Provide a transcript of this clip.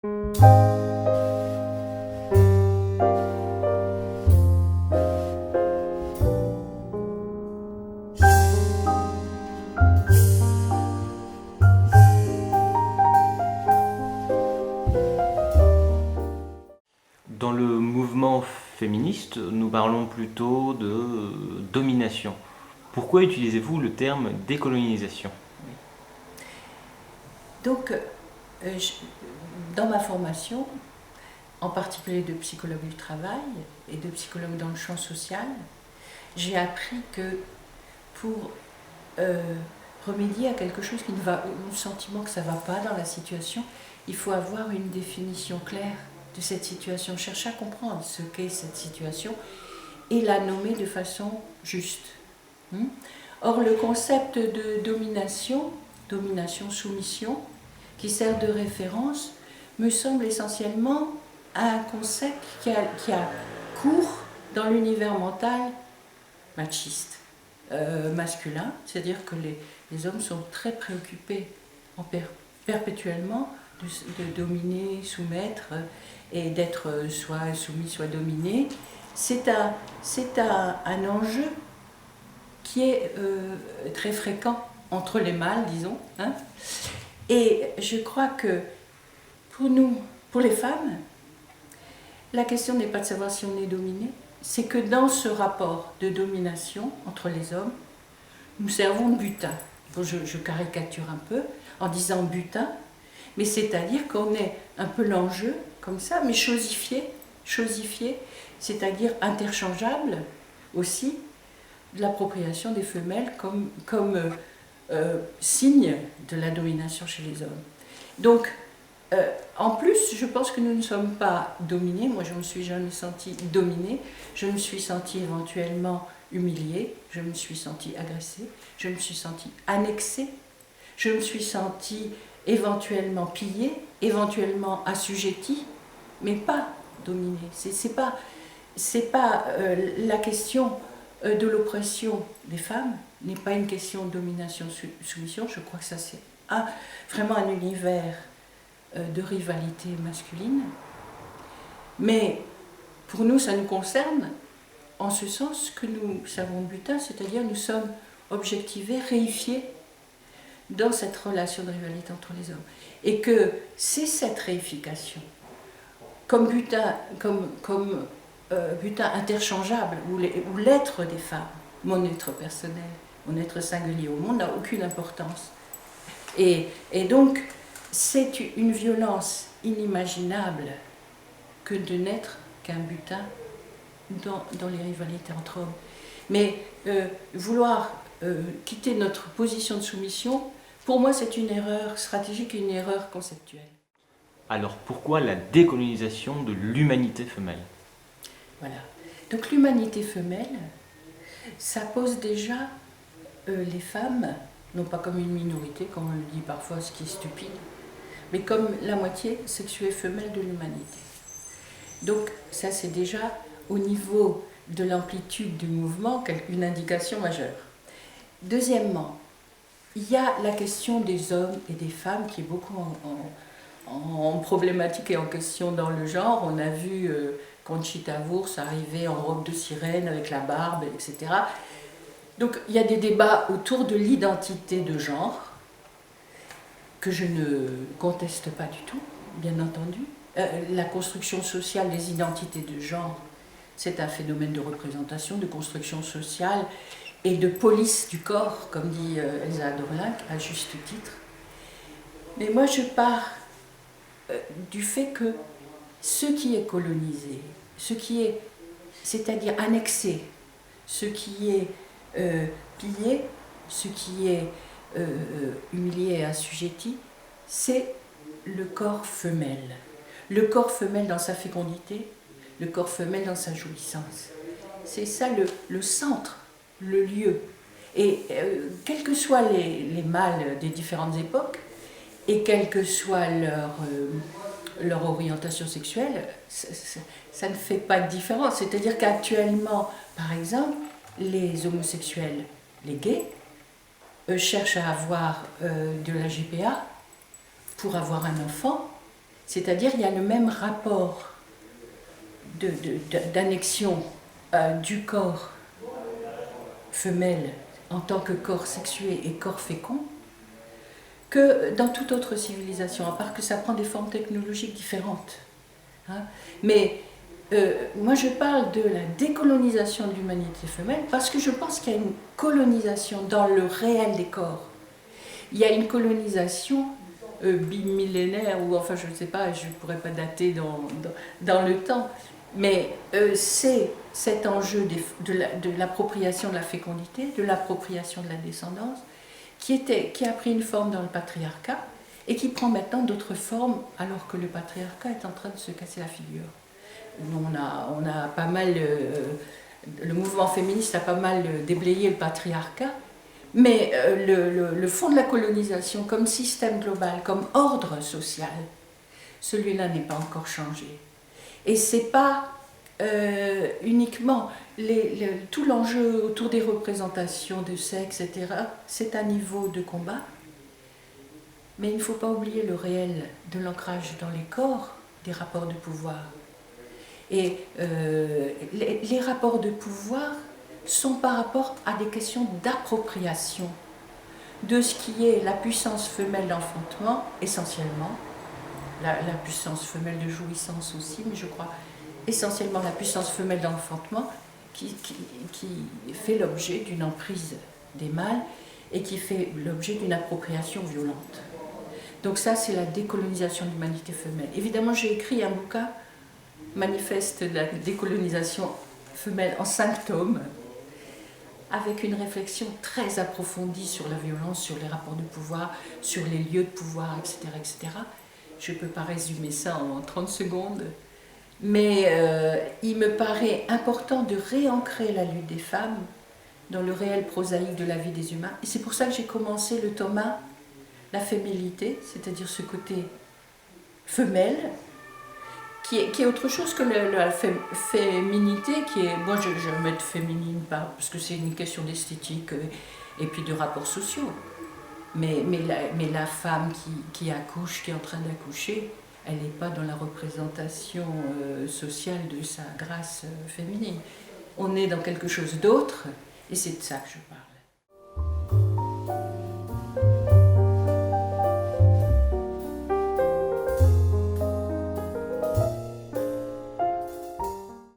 Dans le mouvement féministe, nous parlons plutôt de domination. Pourquoi utilisez-vous le terme décolonisation? Donc, dans ma formation, en particulier de psychologue du travail et de psychologue dans le champ social, j'ai appris que pour remédier à quelque chose qui ne va, au sentiment que ça ne va pas dans la situation, il faut avoir une définition claire de cette situation, chercher à comprendre ce qu'est cette situation et la nommer de façon juste. Or, le concept de domination, soumission, qui sert de référence, me semble essentiellement un concept qui a cours dans l'univers mental machiste, masculin, c'est-à-dire que les hommes sont très préoccupés perpétuellement de dominer, soumettre et d'être soit soumis, soit dominé. C'est un enjeu qui est très fréquent entre les mâles, disons. Et je crois que pour nous, pour les femmes, la question n'est pas de savoir si on est dominé, c'est que dans ce rapport de domination entre les hommes, nous servons de butin. Bon, je caricature un peu en disant butin, mais c'est-à-dire qu'on est un peu l'enjeu, comme ça, mais chosifié, c'est-à-dire interchangeable aussi, de l'appropriation des femelles comme signe de la domination chez les hommes. Donc, en plus, je pense que nous ne sommes pas dominés. Moi, je ne me suis jamais sentie dominée. Je me suis sentie éventuellement humiliée. Je me suis sentie agressée. Je me suis sentie annexée. Je me suis sentie éventuellement pillée, éventuellement assujettie, mais pas dominée. C'est pas la question de l'oppression des femmes n'est pas une question de domination-soumission. Je crois que ça c'est vraiment un univers de rivalité masculine. Mais pour nous, ça nous concerne en ce sens que nous servons de butin, c'est-à-dire nous sommes objectivés, réifiés dans cette relation de rivalité entre les hommes. Et que c'est cette réification, comme butin, butin interchangeable, où l'être des femmes, mon être personnel, mon être singulier au monde n'a aucune importance. Et donc, c'est une violence inimaginable que de n'être qu'un butin dans les rivalités entre hommes. Mais vouloir quitter notre position de soumission, pour moi, c'est une erreur stratégique et une erreur conceptuelle. Alors pourquoi la décolonisation de l'humanité femelle? Voilà. Donc l'humanité femelle, ça pose déjà les femmes, non pas comme une minorité, comme on le dit parfois, ce qui est stupide, mais comme la moitié sexuée femelle de l'humanité. Donc ça, c'est déjà au niveau de l'amplitude du mouvement une indication majeure. Deuxièmement, il y a la question des hommes et des femmes qui est beaucoup en problématique et en question dans le genre. On a vu Conchita Wurst arriver en robe de sirène avec la barbe, etc. Donc il y a des débats autour de l'identité de genre que je ne conteste pas du tout, bien entendu. La construction sociale des identités de genre, c'est un phénomène de représentation, de construction sociale et de police du corps, comme dit Elsa Dorlin, à juste titre. Mais moi je pars du fait que ce qui est colonisé, c'est-à-dire annexé, ce qui est pillé, ce qui est humilié et assujetti, c'est le corps femelle. Le corps femelle dans sa fécondité, le corps femelle dans sa jouissance. C'est ça le centre, le lieu. Et quels que soient les mâles des différentes époques, et quelle que soit leur orientation sexuelle, ça ne fait pas de différence. C'est-à-dire qu'actuellement, par exemple, les homosexuels, les gays, cherchent à avoir de la GPA pour avoir un enfant, C'est-à-dire il y a le même rapport d'annexion du corps femelle en tant que corps sexué et corps fécond que dans toute autre civilisation, à part que ça prend des formes technologiques différentes. Hein. Mais moi je parle de la décolonisation de l'humanité femelle parce que je pense qu'il y a une colonisation dans le réel des corps. Il y a une colonisation bimillénaire, ou enfin je ne sais pas, je ne pourrais pas dater dans le temps, mais c'est cet enjeu de l'appropriation de la fécondité, de l'appropriation de la descendance, qui a pris une forme dans le patriarcat et qui prend maintenant d'autres formes alors que le patriarcat est en train de se casser la figure. On a pas mal, le mouvement féministe a pas mal déblayé le patriarcat, mais le fond de la colonisation comme système global, comme ordre social, celui-là n'est pas encore changé. Et c'est pas uniquement tout l'enjeu autour des représentations de sexe, etc. C'est un niveau de combat, mais il ne faut pas oublier le réel de l'ancrage dans les corps des rapports de pouvoir. Et les rapports de pouvoir sont par rapport à des questions d'appropriation de ce qui est la puissance femelle d'enfantement, essentiellement, la puissance femelle de jouissance aussi, mais je crois essentiellement la puissance femelle d'enfantement qui fait l'objet d'une emprise des mâles et qui fait l'objet d'une appropriation violente. Donc ça, c'est la décolonisation de l'humanité femelle. Évidemment, j'ai écrit un bouquin, Manifeste de la décolonisation femelle, en 5 tomes, avec une réflexion très approfondie sur la violence, sur les rapports de pouvoir, sur les lieux de pouvoir, etc. etc. Je ne peux pas résumer ça en 30 secondes, mais il me paraît important de réancrer la lutte des femmes dans le réel prosaïque de la vie des humains. Et c'est pour ça que j'ai commencé le tome 1, la féminité, c'est-à-dire ce côté femelle, qui est autre chose que la féminité, qui est, moi je vais mettre féminine parce que c'est une question d'esthétique et puis de rapports sociaux. Mais la femme qui accouche, qui est en train d'accoucher, elle n'est pas dans la représentation sociale de sa grâce féminine. On est dans quelque chose d'autre, et c'est de ça que je parle.